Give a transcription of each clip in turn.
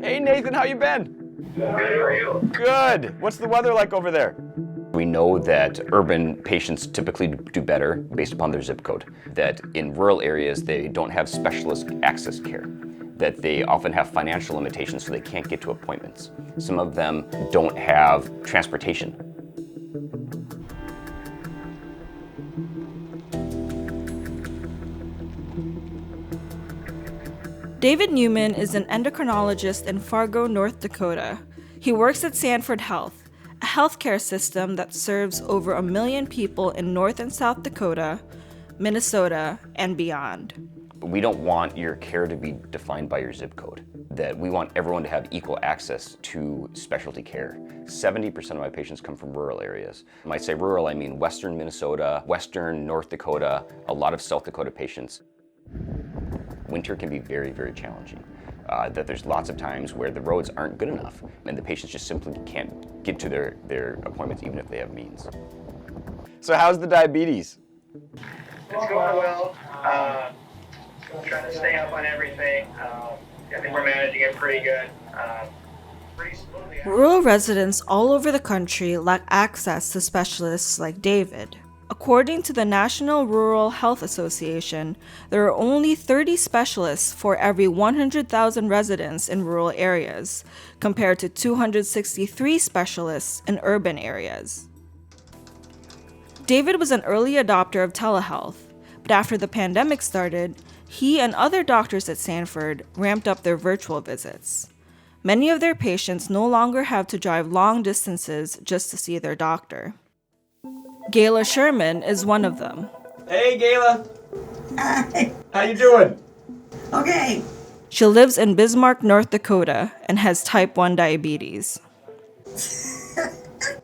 Hey Nathan, how you been? Good, how are you? Good. What's the weather like over there? We know that urban patients typically do better based upon their zip code, that in rural areas they don't have specialist access care, that they often have financial limitations so they can't get to appointments. Some of them don't have transportation. David Newman is an endocrinologist in Fargo, North Dakota. He works at Sanford Health, a healthcare system that serves over 1 million people in North and South Dakota, Minnesota, and beyond. We don't want your care to be defined by your zip code, that we want everyone to have equal access to specialty care. 70% of my patients come from rural areas. When I say rural, I mean western Minnesota, western North Dakota, a lot of South Dakota patients. Winter can be very, very challenging. That there's lots of times where the roads aren't good enough and the patients just simply can't get to their appointments even if they have means. So how's the diabetes? It's going well. Trying to stay up on everything. I think we're managing it pretty good. Pretty smoothly. Rural residents all over the country lack access to specialists like David. According to the National Rural Health Association, there are only 30 specialists for every 100,000 residents in rural areas, compared to 263 specialists in urban areas. David was an early adopter of telehealth, but after the pandemic started, he and other doctors at Sanford ramped up their virtual visits. Many of their patients no longer have to drive long distances just to see their doctor. Gayla Sherman is one of them. Hey Gayla! Hi. How you doing? Okay. She lives in Bismarck, North Dakota, and has type 1 diabetes.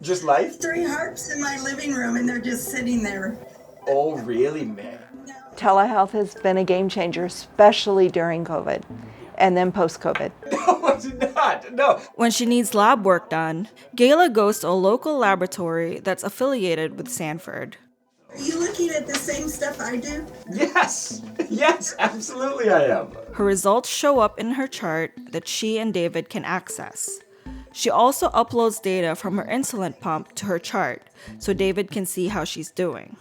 Just life? 3 harps in my living room and they're just sitting there. Oh really, man? Telehealth has been a game changer, especially during COVID and then post-COVID. No, it's not. No. When she needs lab work done, Gayla goes to a local laboratory that's affiliated with Sanford. Are you looking at the same stuff I do? Yes. Yes, absolutely I am. Her results show up in her chart that she and David can access. She also uploads data from her insulin pump to her chart so David can see how she's doing.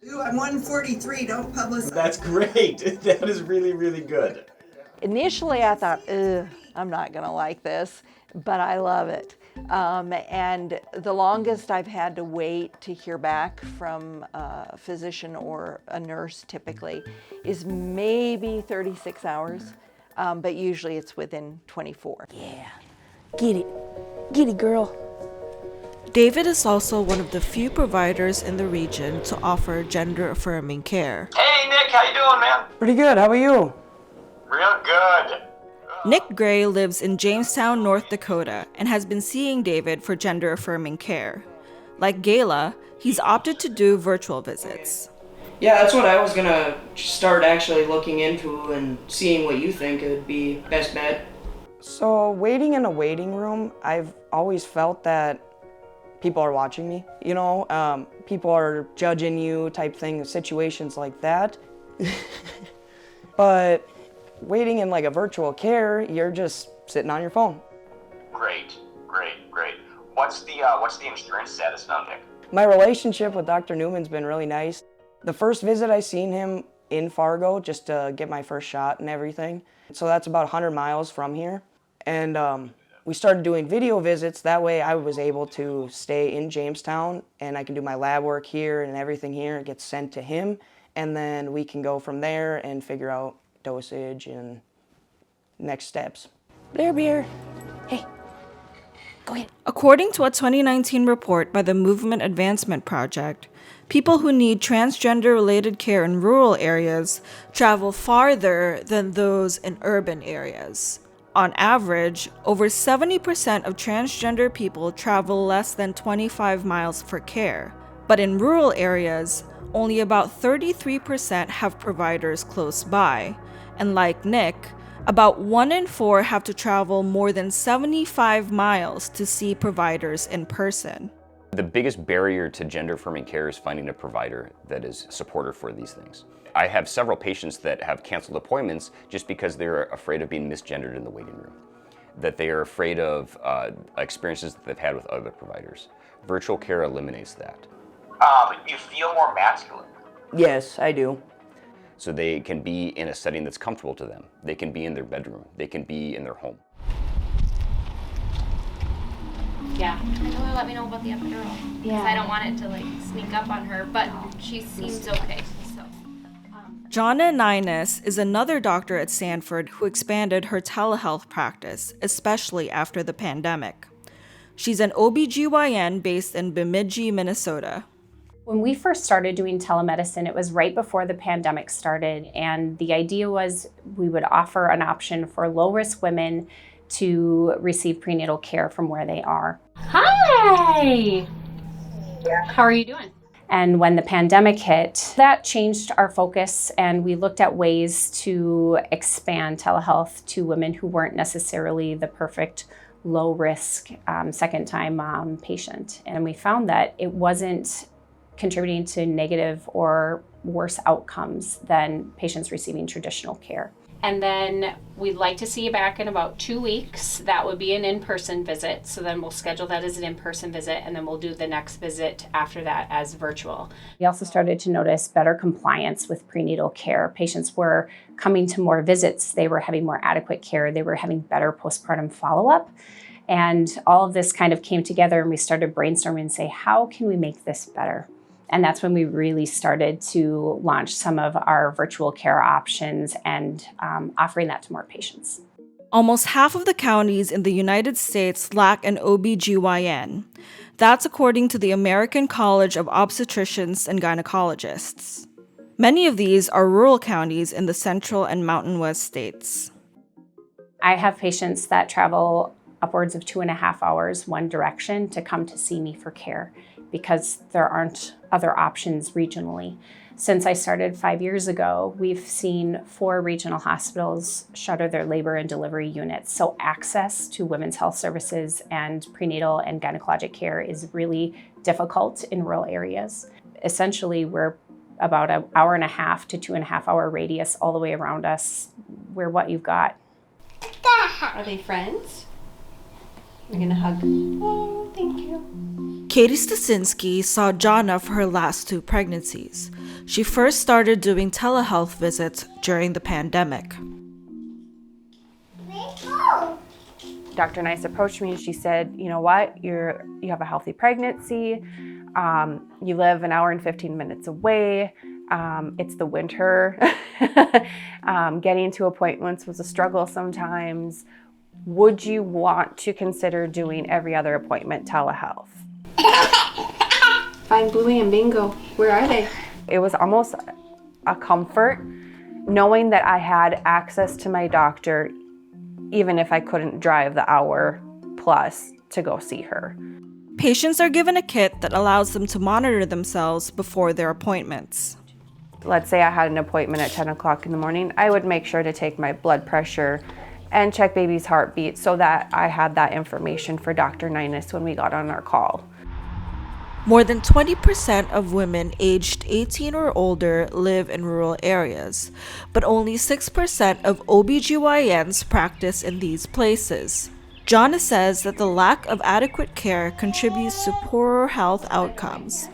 Ooh, I'm 143, don't publicize. That's great. That is really, really good. Initially, I thought, I'm not gonna like this, but I love it. And the longest I've had to wait to hear back from a physician or a nurse typically is maybe 36 hours, but usually it's within 24. Yeah, get it, girl. David is also one of the few providers in the region to offer gender-affirming care. Hey Nick, how you doing, man? Pretty good, how about you? Real good. Nick Gray lives in Jamestown, North Dakota, and has been seeing David for gender-affirming care. Like Gayla, he's opted to do virtual visits. Yeah, that's what I was gonna start actually looking into and seeing what you think would be best bet. So waiting in a waiting room, I've always felt that people are watching me, people are judging you type thing, situations like that. But waiting in like a virtual care, you're just sitting on your phone. Great. What's the insurance status now, Nick? My relationship with Dr. Newman's been really nice. The first visit I seen him in Fargo just to get my first shot and everything. So that's about 100 miles from here. And we started doing video visits. That way I was able to stay in Jamestown and I can do my lab work here and everything here. It gets sent to him. And then we can go from there and figure out dosage and next steps. Bear. Hey, go ahead. According to a 2019 report by the Movement Advancement Project, people who need transgender-related care in rural areas travel farther than those in urban areas. On average, over 70% of transgender people travel less than 25 miles for care. But in rural areas, only about 33% have providers close by. And like Nick, about 1 in 4 have to travel more than 75 miles to see providers in person. The biggest barrier to gender-affirming care is finding a provider that is supportive for these things. I have several patients that have canceled appointments just because they're afraid of being misgendered in the waiting room. that they are afraid of experiences that they've had with other providers. Virtual care eliminates that. You feel more masculine. Yes, I do. So they can be in a setting that's comfortable to them. They can be in their bedroom. They can be in their home. Yeah. I know they let me know about the epidural. Yeah. Because I don't want it to like sneak up on her, but she seems okay. So. Janna Neumann is another doctor at Sanford who expanded her telehealth practice, especially after the pandemic. She's an OB-GYN based in Bemidji, Minnesota. When we first started doing telemedicine, it was right before the pandemic started, and the idea was we would offer an option for low-risk women to receive prenatal care from where they are. Hi! How are you doing? And when the pandemic hit, that changed our focus, and we looked at ways to expand telehealth to women who weren't necessarily the perfect low-risk second-time mom patient. And we found that it wasn't contributing to negative or worse outcomes than patients receiving traditional care. And then we'd like to see you back in about 2 weeks. That would be an in-person visit. So then we'll schedule that as an in-person visit, and then we'll do the next visit after that as virtual. We also started to notice better compliance with prenatal care. Patients were coming to more visits. They were having more adequate care. They were having better postpartum follow-up. And all of this kind of came together, and we started brainstorming and say, how can we make this better? And that's when we really started to launch some of our virtual care options and offering that to more patients. Almost half of the counties in the United States lack an OB-GYN. That's according to the American College of Obstetricians and Gynecologists. Many of these are rural counties in the Central and Mountain West states. I have patients that travel upwards of 2.5 hours one direction to come to see me for care, because there aren't other options regionally. Since I started 5 years ago, we've seen 4 regional hospitals shutter their labor and delivery units. So access to women's health services and prenatal and gynecologic care is really difficult in rural areas. Essentially, we're about an 1.5 to 2.5 hour radius all the way around us. We're what you've got. Are they friends? We're gonna hug. Oh, thank you. Katie Stasinski saw Janna for her last 2 pregnancies. She first started doing telehealth visits during the pandemic. Dr. Nice approached me and she said, you know what, you have a healthy pregnancy. You live an hour and 15 minutes away. It's the winter. Getting to appointments was a struggle sometimes. Would you want to consider doing every other appointment telehealth? Find Bluey and Bingo. Where are they? It was almost a comfort knowing that I had access to my doctor, even if I couldn't drive the hour plus to go see her. Patients are given a kit that allows them to monitor themselves before their appointments. Let's say I had an appointment at 10 o'clock in the morning, I would make sure to take my blood pressure and check baby's heartbeat so that I had that information for Dr. Ninus when we got on our call. More than 20% of women aged 18 or older live in rural areas, but only 6% of OB-GYNs practice in these places. Janna says that the lack of adequate care contributes to poorer health outcomes.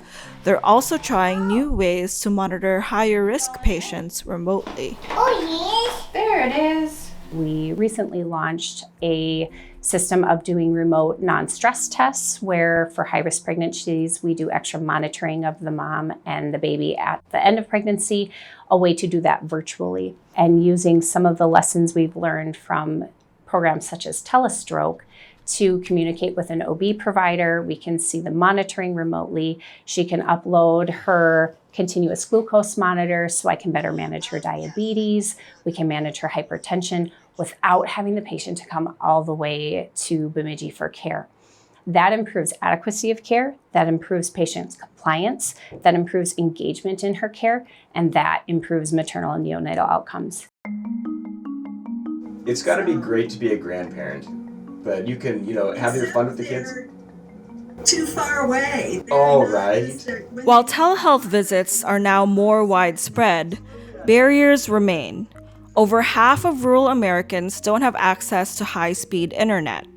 They're also trying new ways to monitor higher-risk patients remotely. Oh, yes. There it is. We recently launched a system of doing remote non-stress tests where for high-risk pregnancies, we do extra monitoring of the mom and the baby at the end of pregnancy, a way to do that virtually. And using some of the lessons we've learned from programs such as Telestroke to communicate with an OB provider. We can see the monitoring remotely. She can upload her continuous glucose monitor so I can better manage her diabetes. We can manage her hypertension without having the patient to come all the way to Bemidji for care. That improves adequacy of care, that improves patient compliance, that improves engagement in her care, and that improves maternal and neonatal outcomes. It's got to be great to be a grandparent, but you can, have your fun with the kids. Too far away. Oh, right. While telehealth visits are now more widespread, barriers remain. Over half of rural Americans don't have access to high-speed internet,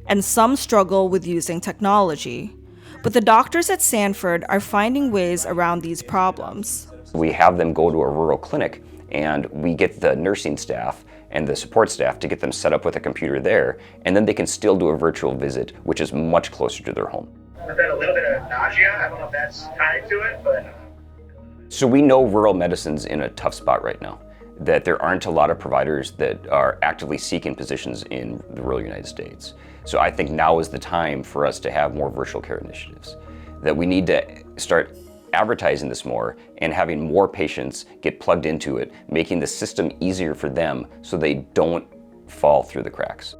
and some struggle with using technology. But the doctors at Sanford are finding ways around these problems. We have them go to a rural clinic, and we get the nursing staff and the support staff to get them set up with a computer there, and then they can still do a virtual visit, which is much closer to their home. I've had a little bit of nausea. I don't know if that's tied to it, but... So we know rural medicine's in a tough spot right now, that there aren't a lot of providers that are actively seeking positions in the rural United States. So I think now is the time for us to have more virtual care initiatives, that we need to start advertising this more and having more patients get plugged into it, making the system easier for them so they don't fall through the cracks.